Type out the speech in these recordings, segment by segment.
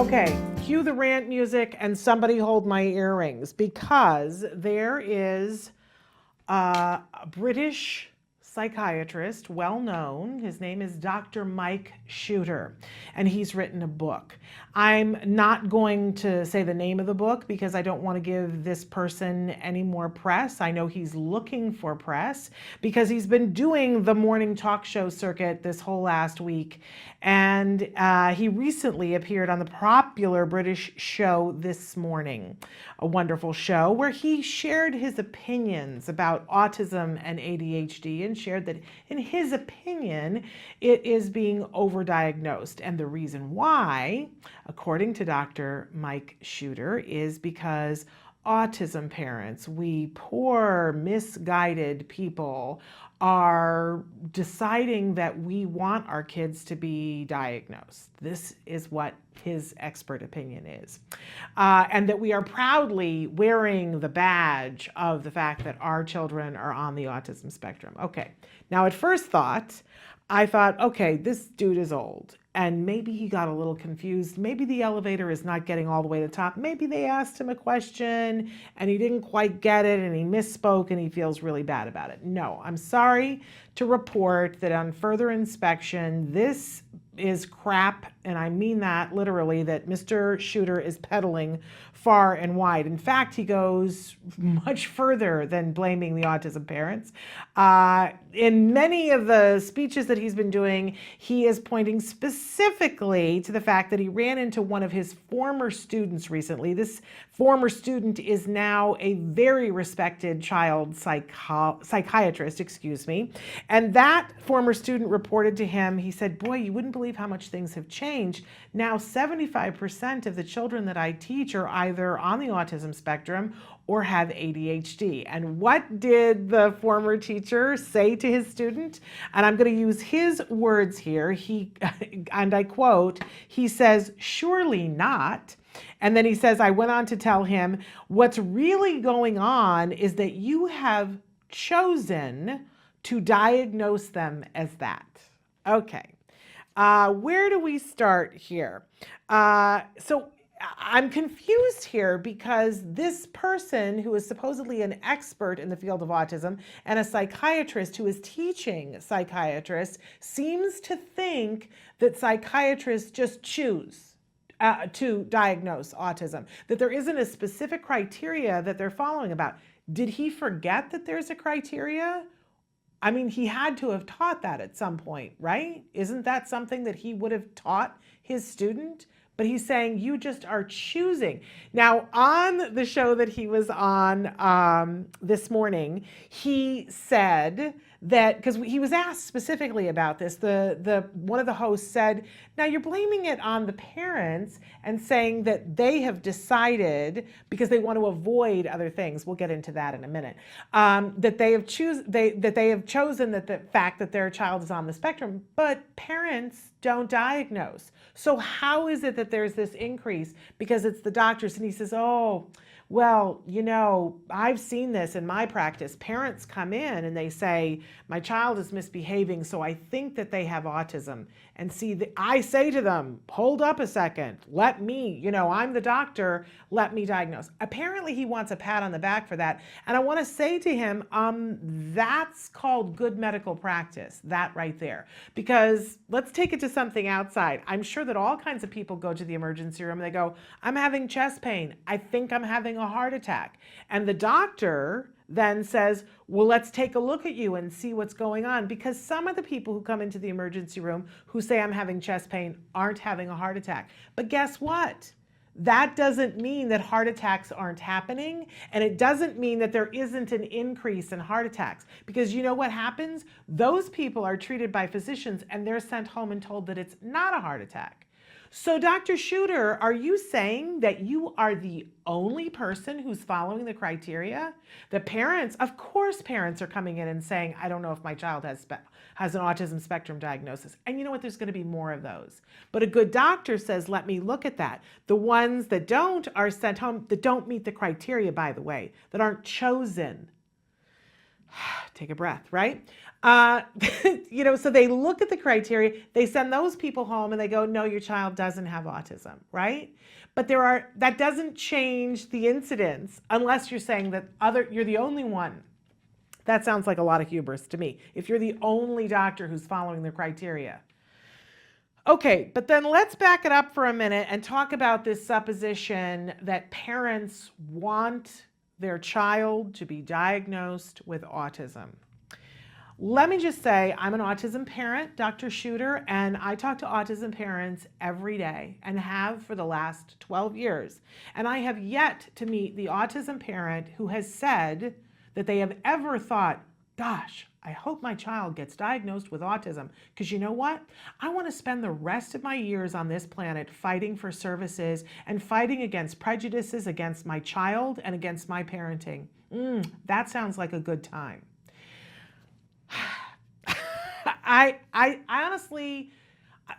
Okay, cue the rant music and somebody hold my earrings, because there is a British psychiatrist, well known. His name is Dr. Mike Shooter, and he's written a book. I'm not going to say the name of the book because I don't want to give this person any more press. I know he's looking for press because he's been doing the morning talk show circuit this whole last week. And he recently appeared on the popular British show This Morning, a wonderful show where he shared his opinions about autism and ADHD and shared that, in his opinion, it is being overdiagnosed. And the reason why, according to Dr. Mike Shooter, is because autism parents, we poor misguided people, are deciding that we want our kids to be diagnosed. This is what his expert opinion is. And that we are proudly wearing the badge of the fact that our children are on the autism spectrum. Okay, now at first thought, I thought, okay, this dude is old. And maybe he got a little confused. Maybe the elevator is not getting all the way to the top. Maybe they asked him a question and he didn't quite get it and he misspoke and he feels really bad about it. No, I'm sorry to report that on further inspection, this is crap, and I mean that literally, that Mr. Shooter is peddling far and wide. In fact, he goes much further than blaming the autism parents. In many of the speeches that he's been doing, he is pointing specifically to the fact that he ran into one of his former students recently. This former student is now a very respected child psychiatrist, and that former student reported to him, he said, boy, you wouldn't believe how much things have changed. Now 75% of the children that I teach are either on the autism spectrum or have ADHD. And what did the former teacher say to his student? And I'm going to use his words here. And I quote, he says, "Surely not." And then he says, I went on to tell him, what's really going on is that you have chosen to diagnose them as that. Okay. Where do we start here? So I'm confused here because this person who is supposedly an expert in the field of autism and a psychiatrist who is teaching psychiatrists seems to think that psychiatrists just choose to diagnose autism, that there isn't a specific criteria that they're following about. Did he forget that there's a criteria? I mean, he had to have taught that at some point, right? Isn't that something that he would have taught his student? But he's saying you just are choosing. Now, on the show that he was on this morning, he said that, because he was asked specifically about this, one of the hosts said, now you're blaming it on the parents and saying that they have decided, because they want to avoid other things, we'll get into that in a minute, that they have chosen that the fact that their child is on the spectrum, but parents don't diagnose. So how is it that there's this increase? Because it's the doctors. And he says, oh, well, you know, I've seen this in my practice. Parents come in and they say, my child is misbehaving, so I think that they have autism. And see, I say to them, hold up a second, let me, I'm the doctor, let me diagnose. Apparently he wants a pat on the back for that. And I want to say to him, that's called good medical practice, that right there. Because let's take it to something outside. I'm sure that all kinds of people go to the emergency room and they go, I'm having chest pain. I think I'm having a heart attack. And the doctor then says, well, let's take a look at you and see what's going on. Because some of the people who come into the emergency room who say I'm having chest pain aren't having a heart attack. But guess what? That doesn't mean that heart attacks aren't happening, and it doesn't mean that there isn't an increase in heart attacks. Because you know what happens? Those people are treated by physicians and they're sent home and told that it's not a heart attack. So Dr. Shooter, are you saying that you are the only person who's following the criteria? The parents, of course parents are coming in and saying, I don't know if my child has an autism spectrum diagnosis. And you know what, there's gonna be more of those. But a good doctor says, let me look at that. The ones that don't are sent home, that don't meet the criteria, by the way, that aren't chosen. Take a breath, right? So they look at the criteria, they send those people home and they go, no, your child doesn't have autism, right? But that doesn't change the incidence unless you're saying that you're the only one. That sounds like a lot of hubris to me. If you're the only doctor who's following the criteria. Okay, but then let's back it up for a minute and talk about this supposition that parents want their child to be diagnosed with autism. Let me just say, I'm an autism parent, Dr. Shooter, and I talk to autism parents every day and have for the last 12 years. And I have yet to meet the autism parent who has said that they have ever thought, gosh, I hope my child gets diagnosed with autism, because you know what? I want to spend the rest of my years on this planet fighting for services and fighting against prejudices against my child and against my parenting. That sounds like a good time. I honestly,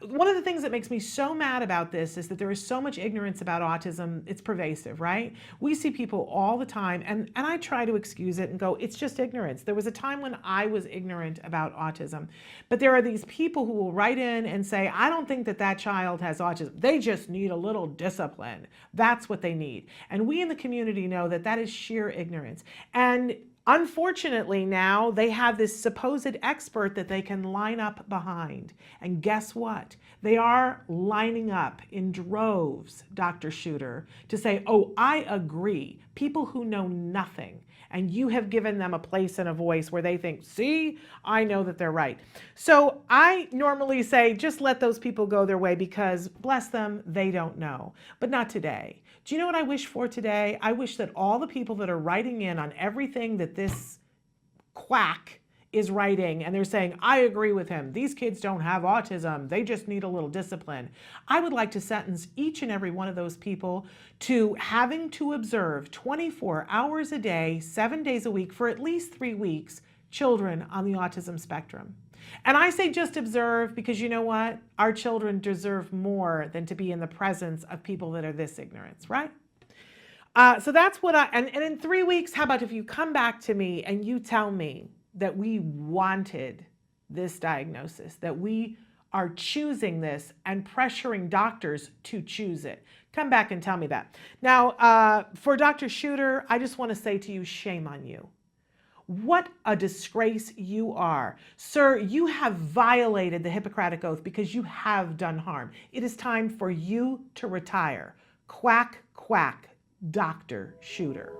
one of the things that makes me so mad about this is that there is so much ignorance about autism. It's pervasive, right? We see people all the time, and I try to excuse it and go, it's just ignorance. There was a time when I was ignorant about autism, but there are these people who will write in and say, I don't think that child has autism. They just need a little discipline. That's what they need. And we in the community know that that is sheer ignorance. And unfortunately, now they have this supposed expert that they can line up behind. And guess what? They are lining up in droves, Dr. Shooter, to say, oh, I agree. People who know nothing. And you have given them a place and a voice where they think, see, I know that they're right. So I normally say, just let those people go their way because, bless them, they don't know. But not today. Do you know what I wish for today? I wish that all the people that are writing in on everything that this quack is writing, and they're saying, I agree with him. These kids don't have autism. They just need a little discipline. I would like to sentence each and every one of those people to having to observe 24 hours a day, 7 days a week for at least 3 weeks, children on the autism spectrum. And I say just observe because you know what? Our children deserve more than to be in the presence of people that are this ignorant, right? So that's what and in 3 weeks, how about if you come back to me and you tell me that we wanted this diagnosis, that we are choosing this and pressuring doctors to choose it. Come back and tell me that. Now, for Dr. Shooter, I just want to say to you, shame on you. What a disgrace you are. Sir, you have violated the Hippocratic Oath because you have done harm. It is time for you to retire. Quack, quack, Dr. Shooter.